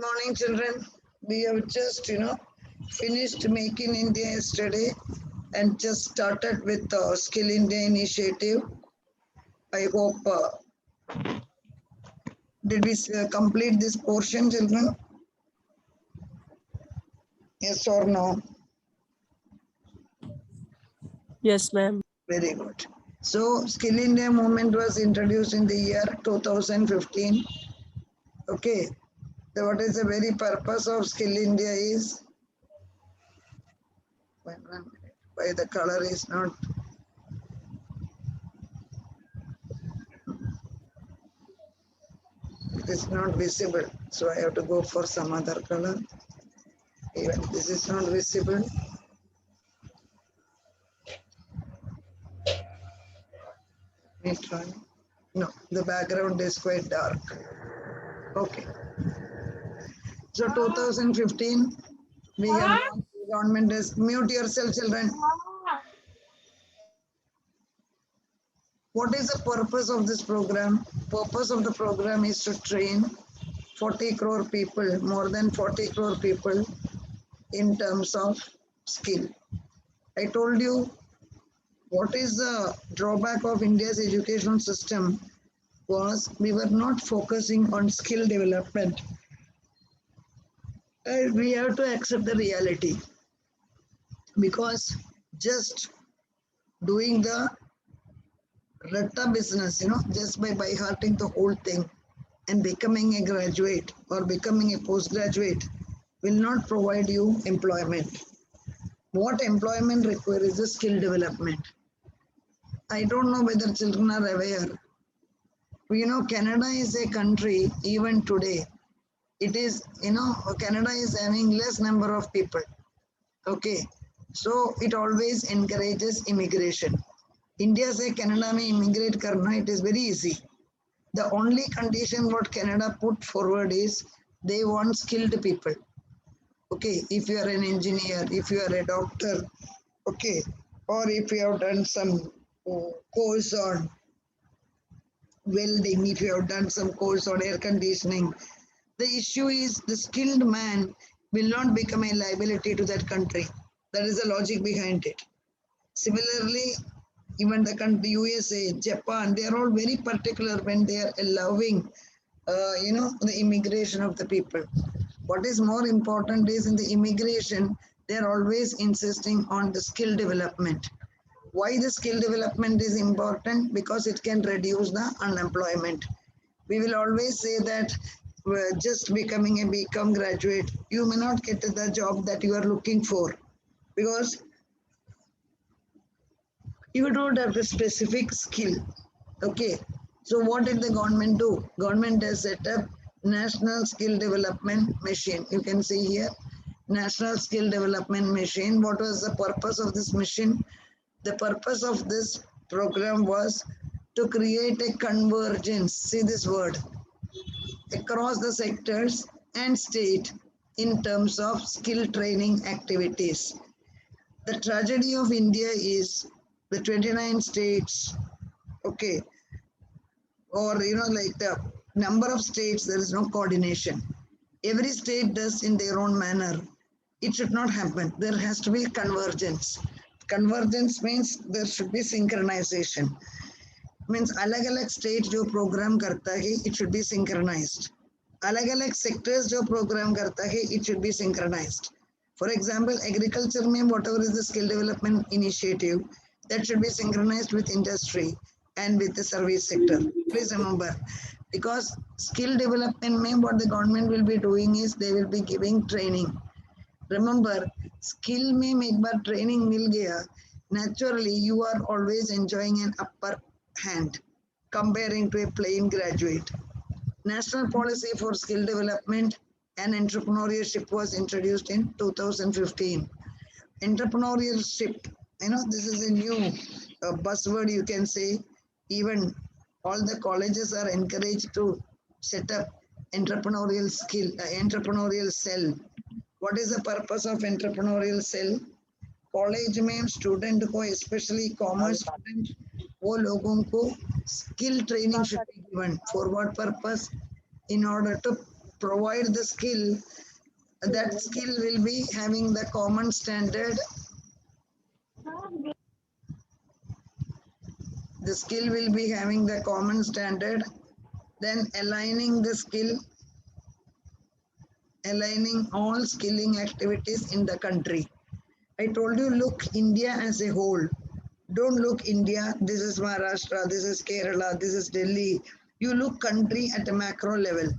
Morning, children. We have just, finished Make in India yesterday and just started with the Skill India initiative. I hope, did we complete this portion, children? Yes or no? Yes, ma'am. Very good. So, Skill India movement was introduced in the year 2015. Okay. So, what is the very purpose of Skill India is? One minute. Why the color is not it is not visible, so I have to go for some other color. Even this is not visible. Let me try. No, the background is quite dark. Okay. So 2015, we have government is mute yourself, children. What is the purpose of this program? Purpose of the program is to train 40 crore people, more than 40 crore people in terms of skill. I told you what is the drawback of India's educational system was we were not focusing on skill development. And we have to accept the reality because just doing the ratta business, just by hearting the whole thing and becoming a graduate or becoming a postgraduate will not provide you employment. What employment requires is the skill development. I don't know whether children are aware. Canada is a country even today. It is, Canada is having less number of people. Okay. So it always encourages immigration. India say Canada may immigrate karna, it is very easy. The only condition what Canada put forward is they want skilled people. Okay, if you are an engineer, if you are a doctor, okay, or if you have done some course on welding, if you have done some course on air conditioning, the issue is the skilled man will not become a liability to that country. That is the logic behind it. Similarly, even the country USA, Japan, they are all very particular when they are allowing, the immigration of the people. What is more important is in the immigration, they are always insisting on the skill development. Why the skill development is important? Because it can reduce the unemployment. We will always say that just becoming a BCom graduate, you may not get the job that you are looking for because you don't have the specific skill. Okay. So what did the government do? Government has set up National Skill Development Mission. You can see here, National Skill Development Mission. What was the purpose of this mission? The purpose of this program was to create a convergence, see this word, across the sectors and state in terms of skill training activities. The tragedy of India is the 29 states, okay, or like the number of states, there is no coordination. Every state does in their own manner. It should not happen. There has to be convergence. Convergence means there should be synchronization. Means अलग-अलग state जो program करता है, it should be synchronized. अलग-अलग sectors जो program करता है, it should be synchronized. For example, agriculture में whatever is the skill development initiative, that should be synchronized with industry and with the service sector. Please remember, because skill development में what the government will be doing is they will be giving training. Remember, skill में एक बार training मिल गया, naturally you are always enjoying an upper hand comparing to a plain graduate. National Policy for Skill Development and Entrepreneurship was introduced in 2015. Entrepreneurship, this is a new buzzword you can say. Even all the colleges are encouraged to set up entrepreneurial cell. What is the purpose of entrepreneurial cell? College में student को specially commerce student वो लोगों को skill training should be given for what purpose in order to provide the skill, that skill will be having the common standard. The skill will be having the common standard, then aligning the skill, aligning all skilling activities in the country. I told you, look India as a whole. Don't look India, this is Maharashtra, this is Kerala, this is Delhi. You look country at a macro level.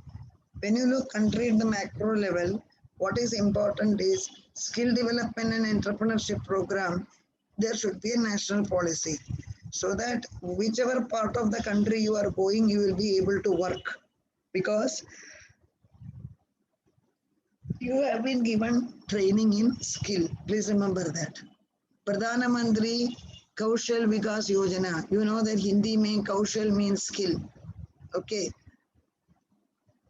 When you look country at the macro level, what is important is skill development and entrepreneurship program. There should be a national policy so that whichever part of the country you are going, you will be able to work, because you have been given training in skill. Please remember that. Pradhana Mantri Kaushal Vikas Yojana. You know that Hindi mein Kaushal means skill. Okay.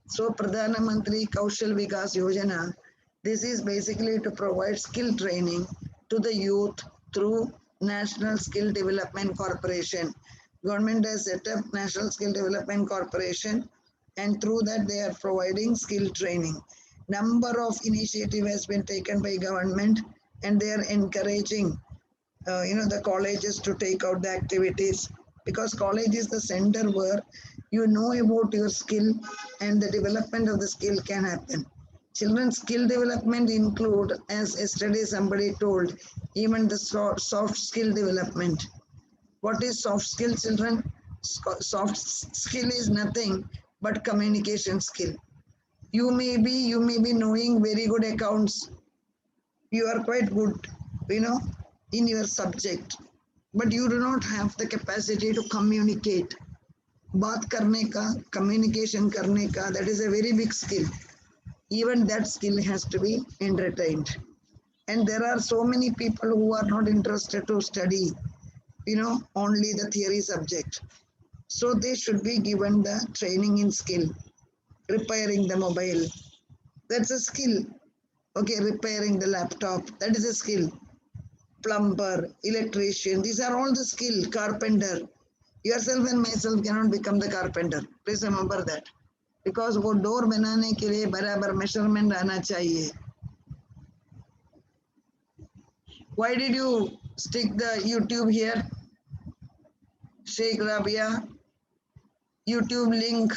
So Pradhana Mantri Kaushal Vikas Yojana, this is basically to provide skill training to the youth through National Skill Development Corporation. Government has set up National Skill Development Corporation, and through that they are providing skill training. Number of initiative has been taken by government, and they are encouraging the colleges to take out the activities, because college is the center where you know about your skill and the development of the skill can happen. Children's skill development include, as yesterday somebody told, even the soft skill development. What is soft skill, children? Soft skill is nothing but communication skill. You may be knowing very good accounts. You are quite good, in your subject, but you do not have the capacity to communicate. बात करने का, communication करने का, that is a very big skill. Even that skill has to be entertained. And there are so many people who are not interested to study, only the theory subject. So they should be given the training in skill. Repairing the mobile, that's a skill. Okay, repairing the laptop, that is a skill. Plumber, electrician, these are all the skill. Carpenter, yourself and myself cannot become the carpenter. Please remember that. Because वो door बनाने के लिए बराबर measurement आना चाहिए. Why did you stick the YouTube here? Sheikh Rabia, YouTube link.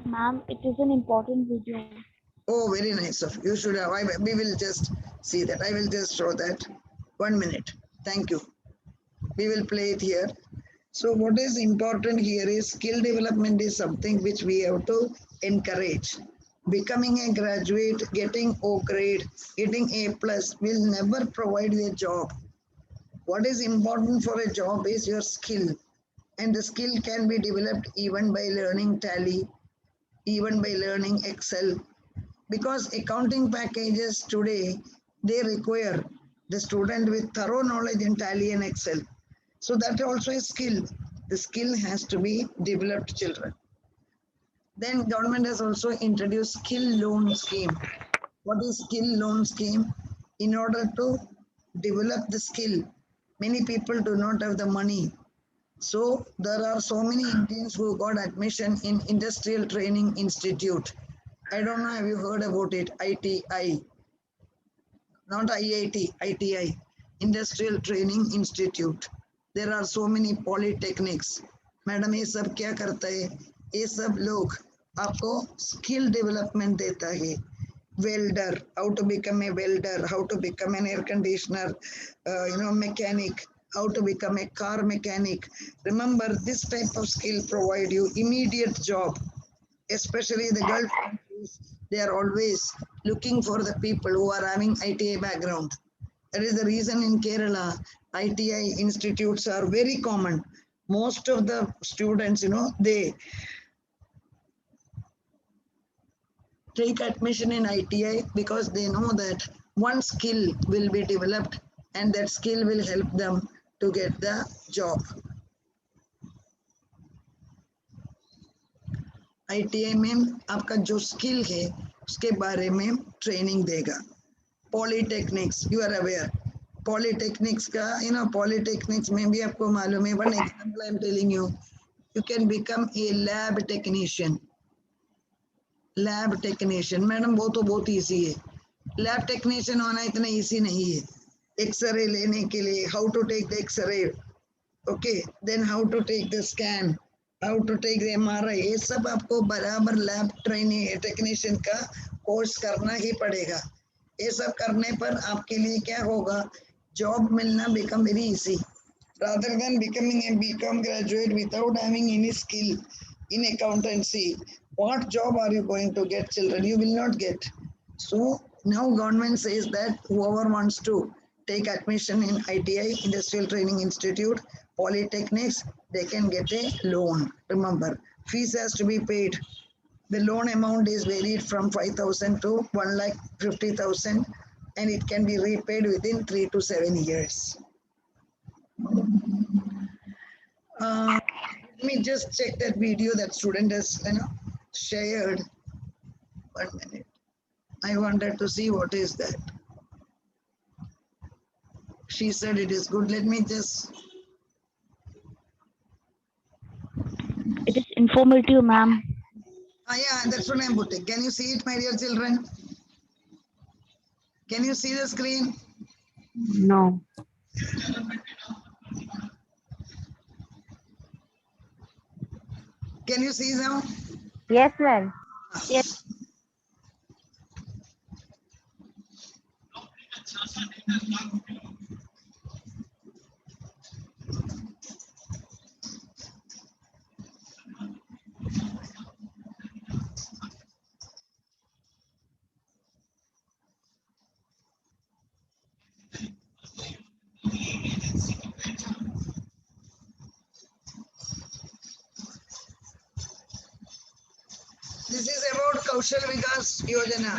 Ma'am, it is an important video. Oh, very nice of you. Should have. We will just see that. I will just show that. 1 minute. Thank you. We will play it here. So what is important here is skill development is something which we have to encourage. Becoming a graduate, getting O grade, getting A plus will never provide you a job. What is important for a job is your skill. And the skill can be developed even by learning Tally, even by learning Excel. Because accounting packages today, they require the student with thorough knowledge in Tally and Excel. So that also is skill. The skill has to be developed, children. Then government has also introduced skill loan scheme. What is skill loan scheme? In order to develop the skill, many people do not have the money. So there are so many Indians who got admission in Industrial Training Institute. I don't know, have you heard about it? ITI, not IIT, ITI, Industrial Training Institute. There are so many polytechnics. Madam, ये सब क्या करता है? ये सब लोग आपको skill development देता है. Welder, how to become a welder, how to become an air conditioner, mechanic, how to become a car mechanic. Remember, this type of skill provide you immediate job. Especially the Gulf countries, they are always looking for the people who are having ITI background. That is the reason in Kerala, ITI institutes are very common. Most of the students, they take admission in ITI because they know that one skill will be developed and that skill will help them to get the job. ITI में आपका जो skill है उसके बारे में training देगा. पॉलीटेक्निक्स, you are aware, पॉलीटेक्निक्स का पॉलीटेक्निक्स में भी आपको मालूम है. One example I am telling you, you can become a lab technician. Lab technician, madam वो तो बहुत इजी है, लैब टेक्नीशियन होना इतना इजी नहीं है। एक्सरे लेने के लिए how to take the X-ray, okay, then how to take the scan, how to take the MRI, ये सब आपको बराबर लैब ट्रेनिंग टेक्नीशियन का कोर्स करना ही पड़ेगा। ये सब करने पर आपके लिए क्या होगा, जॉब मिलना become very easy, rather than becoming a BCom graduate without having any skill in accountancy. What job are you going to get, children? You will not get. So now government says that whoever wants to take admission in ITI, Industrial Training Institute, polytechnics, they can get a loan. Remember, fees has to be paid. The loan amount is varied from 5,000 to 1,50,000 and it can be repaid within 3 to 7 years. Let me just check that video that student has shared. 1 minute. I wanted to see what is that. She said it is good. Let me just. It is informative, ma'am. Yeah, that's what I'm putting. Can you see it, my dear children? Can you see the screen? No. Can you see now? Yes, ma'am. Yes. This is about Kaushal Vikas Yojana.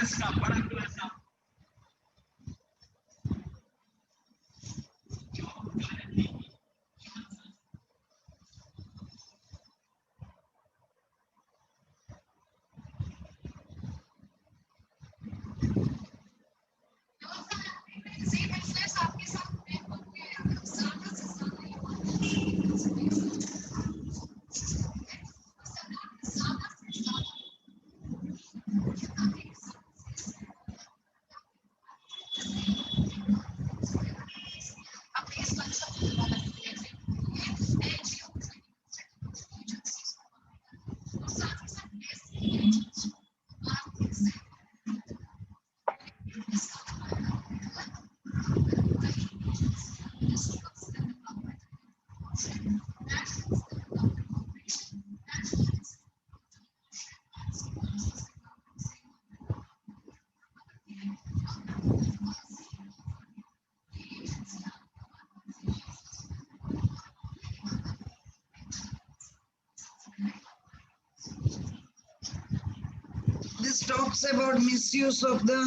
This talks about misuse of the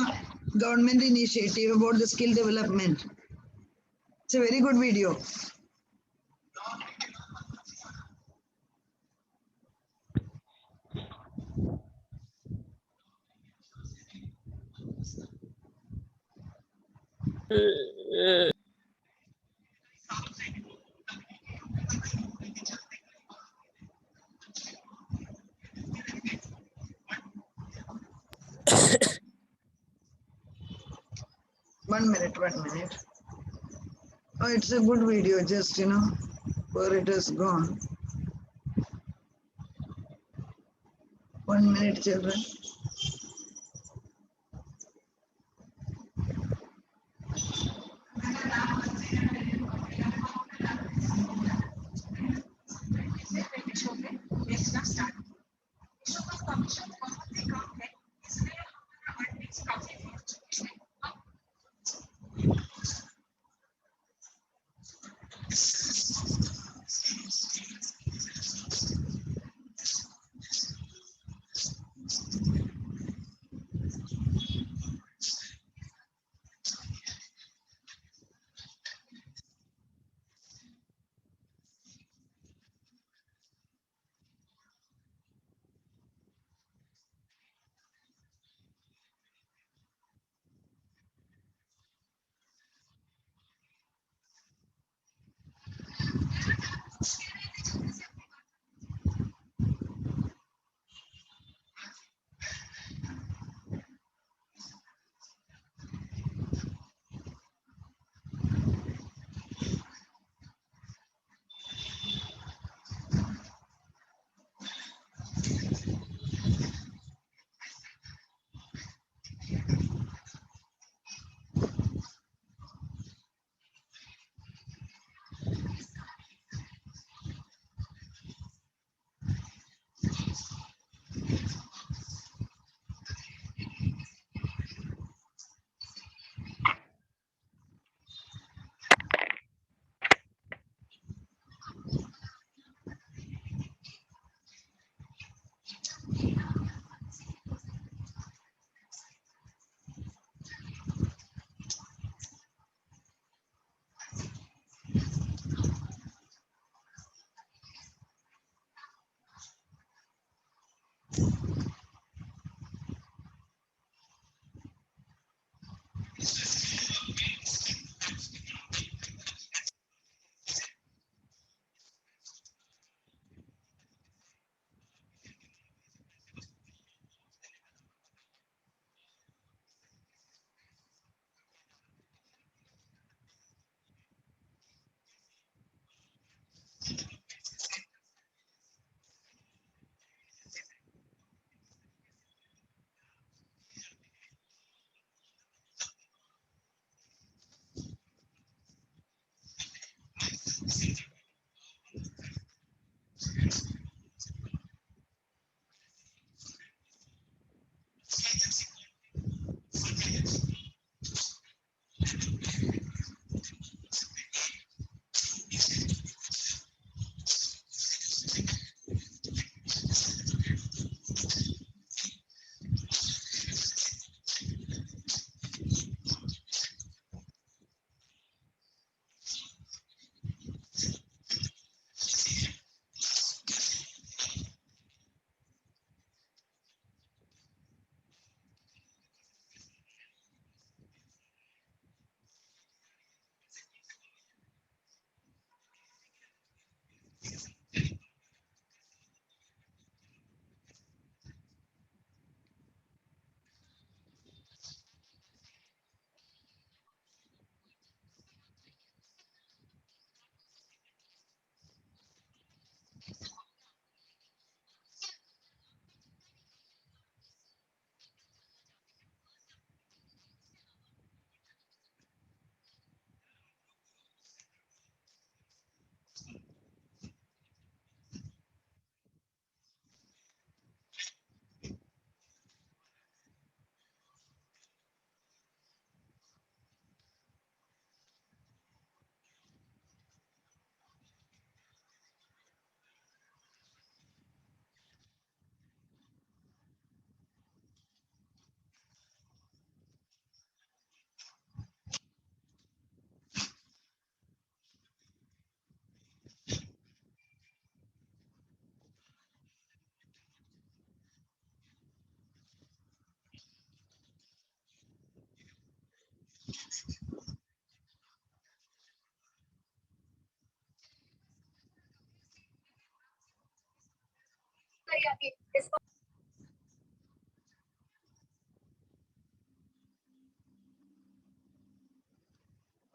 government initiative about the skill development. It's a very good video. One minute. Oh, it's a good video, just where it has gone. 1 minute, children.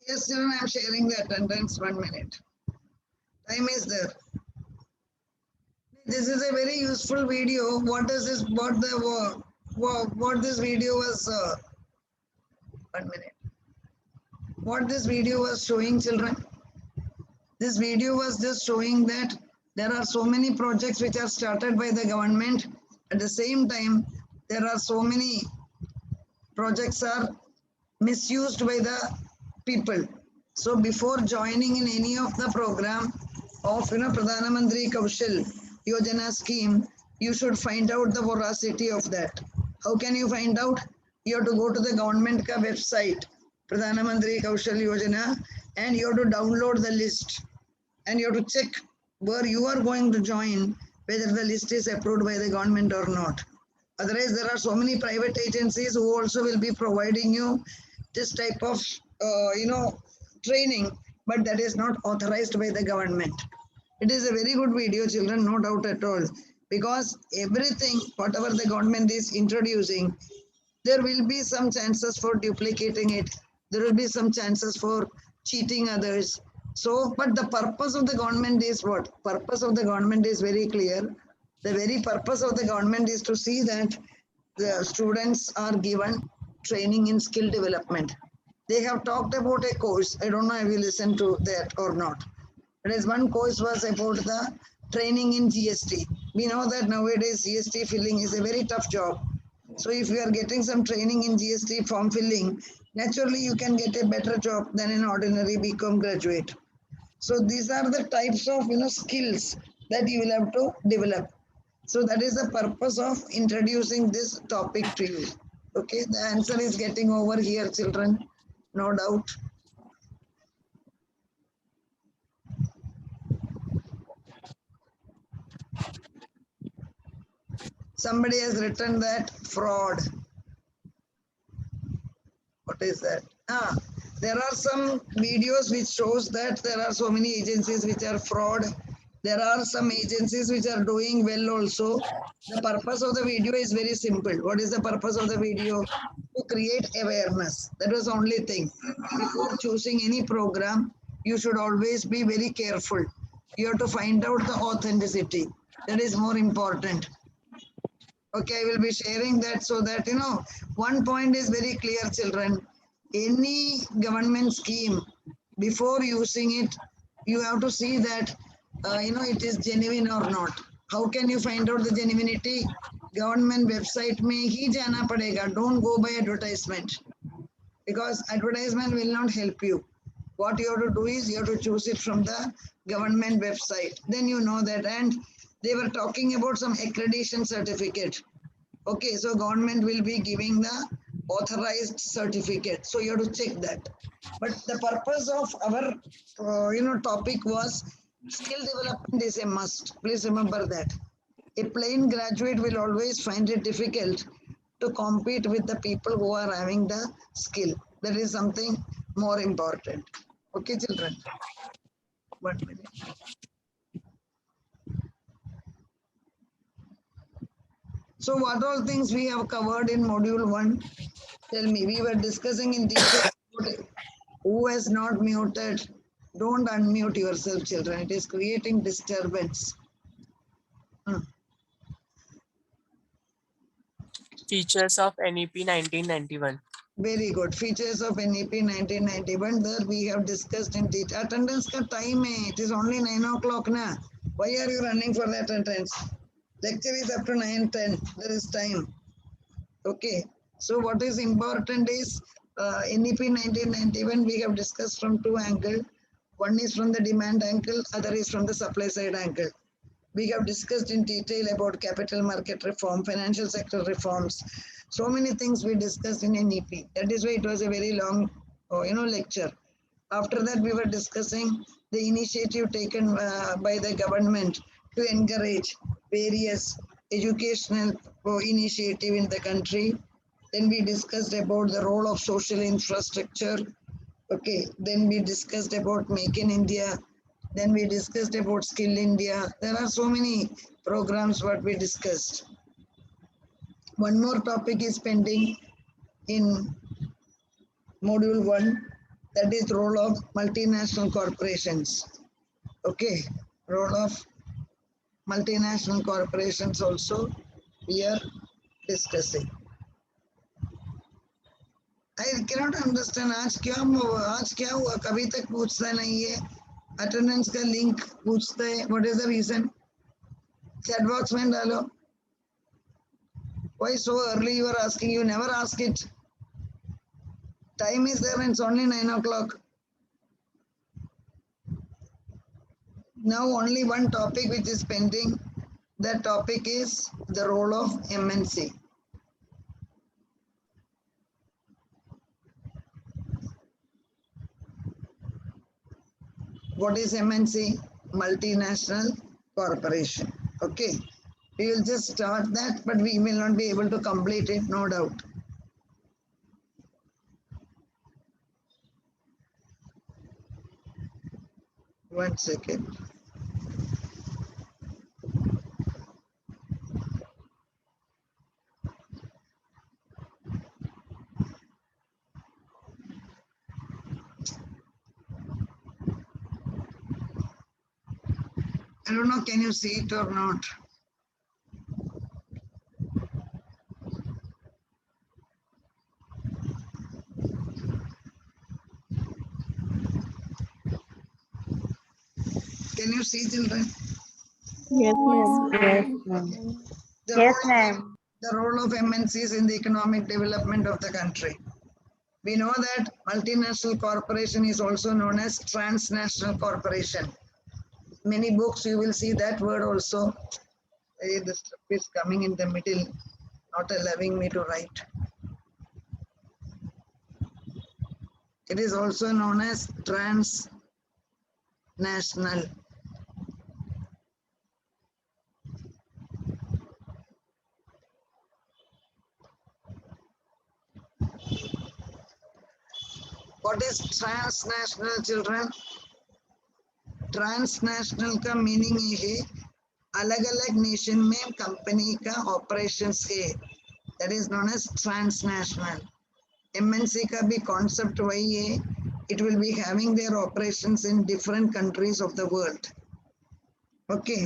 Yes, children, I'm sharing the attendance. 1 minute. Time is there. This is a very useful video. What does this? What this video was? 1 minute. What this video was showing, children? This video was just showing that there are so many projects which are started by the government. At the same time, there are so many projects are misused by the people. So before joining in any of the program of Pradhana Mantri Kaushal Yojana scheme, you should find out the veracity of that. How can you find out? You have to go to the government ka website, Pradhana Mantri Kaushal Yojana, and you have to download the list. And you have to check where you are going to join, whether the list is approved by the government or not. Otherwise, there are so many private agencies who also will be providing you this type of, training, but that is not authorized by the government. It is a very good video, children, no doubt at all, because everything, whatever the government is introducing, there will be some chances for duplicating it. There will be some chances for cheating others. So, but the purpose of the government is what? Purpose of the government is very clear. The very purpose of the government is to see that the students are given training in skill development. They have talked about a course. I don't know if you listened to that or not. There is one course was about the training in GST. We know that nowadays GST filling is a very tough job. So if you are getting some training in GST form filling, naturally you can get a better job than an ordinary BCom graduate. So these are the types of skills that you will have to develop. So that is the purpose of introducing this topic to you. Okay, the answer is getting over here, children, no doubt. Somebody has written that fraud. What is that? There are some videos which shows that there are so many agencies which are fraud. There are some agencies which are doing well also. The purpose of the video is very simple. What is the purpose of the video? To create awareness. That was the only thing. Before choosing any program, you should always be very careful. You have to find out the authenticity. That is more important. Okay, I will be sharing that so that, one point is very clear, children. Any government scheme, before using it, you have to see that, it is genuine or not. How can you find out the genuinity? Government website mein hi jana padega. Don't go by advertisement, because advertisement will not help you. What you have to do is you have to choose it from the government website. Then you know that. And they were talking about some accreditation certificate. Okay, so government will be giving the authorized certificate. So you have to check that. But the purpose of our, topic was skill development is a must. Please remember that. A plain graduate will always find it difficult to compete with the people who are having the skill. That is something more important. Okay, children. 1 minute. So what all things we have covered in module 1? Tell me, we were discussing in detail. Who has not muted? Don't unmute yourself, children. It is creating disturbance. Features of NEP 1991. Very good. Features of NEP 1991. There we have discussed in detail. Attendance ka time hai. It is only 9 o'clock na. Why are you running for that attendance? Lecture is up to 9:10. There is time. Okay. So what is important is NEP 1991 we have discussed from two angles. One is from the demand angle, other is from the supply side angle. We have discussed in detail about capital market reform, financial sector reforms. So many things we discussed in NEP. That is why it was a very long, lecture. After that, we were discussing the initiative taken by the government to encourage various educational initiative in the country. Then we discussed about the role of social infrastructure. Okay, then we discussed about Make in India. Then we discussed about Skill India. There are so many programs what we discussed. One more topic is pending in module 1, that is role of multinational corporations. Okay, role of multinational corporations also we are discussing. I cannot understand आज क्या हुआ कभी तक पूछता नहीं है attendance का link पूछता है what is the reason chat box में डालो why so early you are asking you never ask it time is there and it's only 9 o'clock now only one topic which is pending that topic is the role of MNC. What is MNC? Multinational corporation. Okay. We will just start that, but we will not be able to complete it, no doubt. One second. I don't know, can you see it or not? Can you see, children? Yes, ma'am. Yes, ma'am. Yes, ma'am. The role of MNCs in the economic development of the country. We know that multinational corporation is also known as transnational corporation. Many books you will see that word also. The stuff is coming in the middle, not allowing me to write. It is also known as transnational. What is transnational, children? Transnational का meaning ये है अलग अलग nation में company का operations है that is known as transnational MNC का भी कॉन्सेप्ट वही है it will be having their operations in different countries of the world. Okay,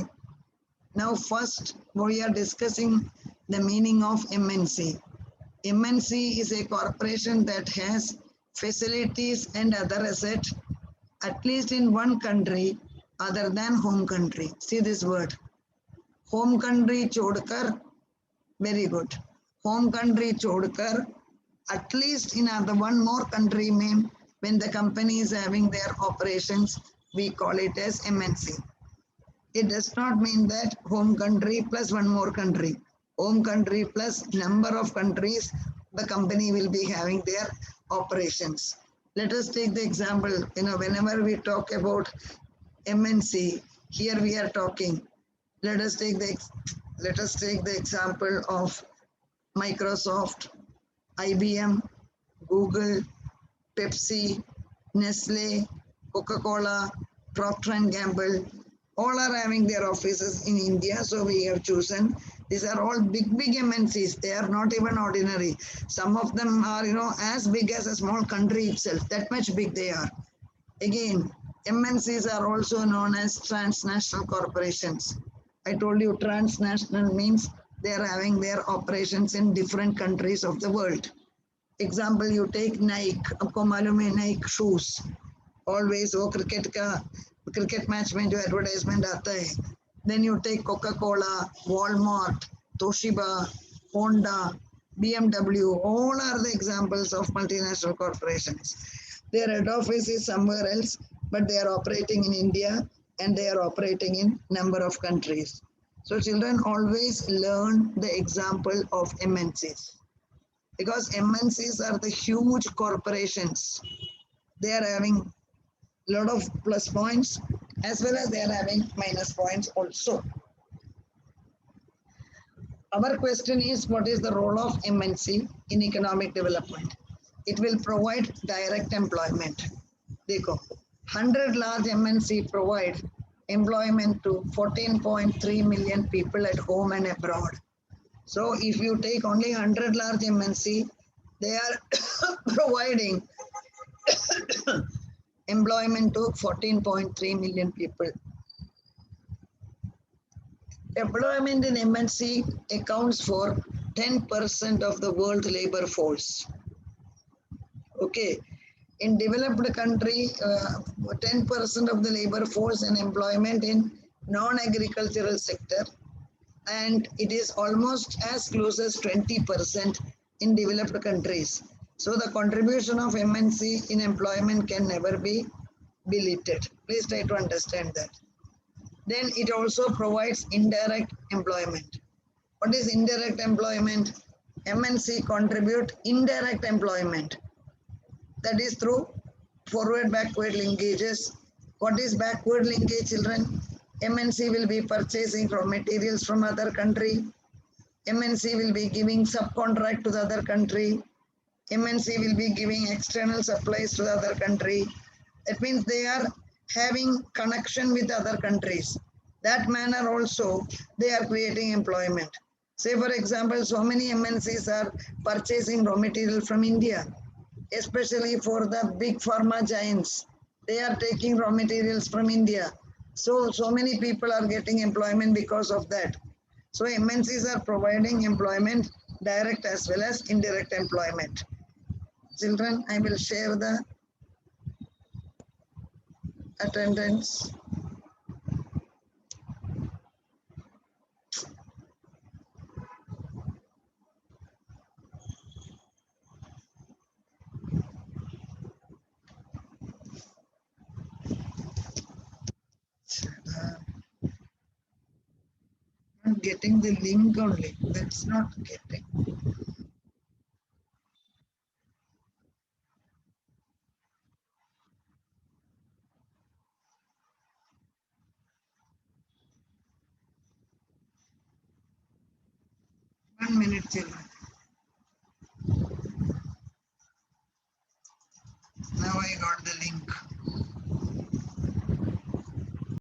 now first we are discussing the meaning of MNC. MNC is a corporation that has facilities and other assets at least in one country other than home country. See this word. Home country chodkar, very good. Home country chodkar, at least in other one more country mein, when the company is having their operations, we call it as MNC. It does not mean that home country plus one more country. Home country plus number of countries, the company will be having their operations. Let us take the example, whenever we talk about MNC, here we are talking. Let us take the example of Microsoft, IBM, Google, Pepsi, Nestle, Coca-Cola, Procter & Gamble, all are having their offices in India. So we have chosen, these are all big MNCs. They are not even ordinary. Some of them are, as big as a small country itself. That much big they are. Again, MNCs are also known as transnational corporations. I told you transnational means They are having their operations in different countries of the world. Example, you take Nike, आपको मालूम है Nike shoes. Always वो cricket match में जो advertisement आता है. Then you take Coca-Cola, Walmart, Toshiba, Honda, BMW. All are the examples of multinational corporations. Their head office is somewhere else, but they are operating in India and they are operating in number of countries. So children always learn the example of MNCs, because MNCs are the huge corporations. They are having a lot of plus points as well as they are having minus points also. Our question is, what is the role of MNC in economic development? It will provide direct employment. Dekho, 100 large MNC provide employment to 14.3 million people at home and abroad. So if you take only 100 large MNC, they are providing employment to 14.3 million people. Employment in MNC accounts for 10% of the world labor force. Okay, in developed country, 10% of the labor force and employment in non-agricultural sector, and it is almost as close as 20% in developed countries. So the contribution of MNC in employment can never be belittled. Please try to understand that. Then it also provides indirect employment. What is indirect employment? MNC contribute indirect employment. That is through forward-backward linkages. What is backward linkage, children? MNC will be purchasing raw materials from other country. MNC will be giving subcontract to the other country. MNC will be giving external supplies to the other country. That means they are having connection with other countries. That manner also they are creating employment. Say for example, so many MNCs are purchasing raw material from India, especially for the big pharma giants. They are taking raw materials from India. So many people are getting employment because of that. So MNCs are providing employment, direct as well as indirect employment. Children, I will share the attendance. Not getting the link only. That's not getting. One minute, children. Now I got the link.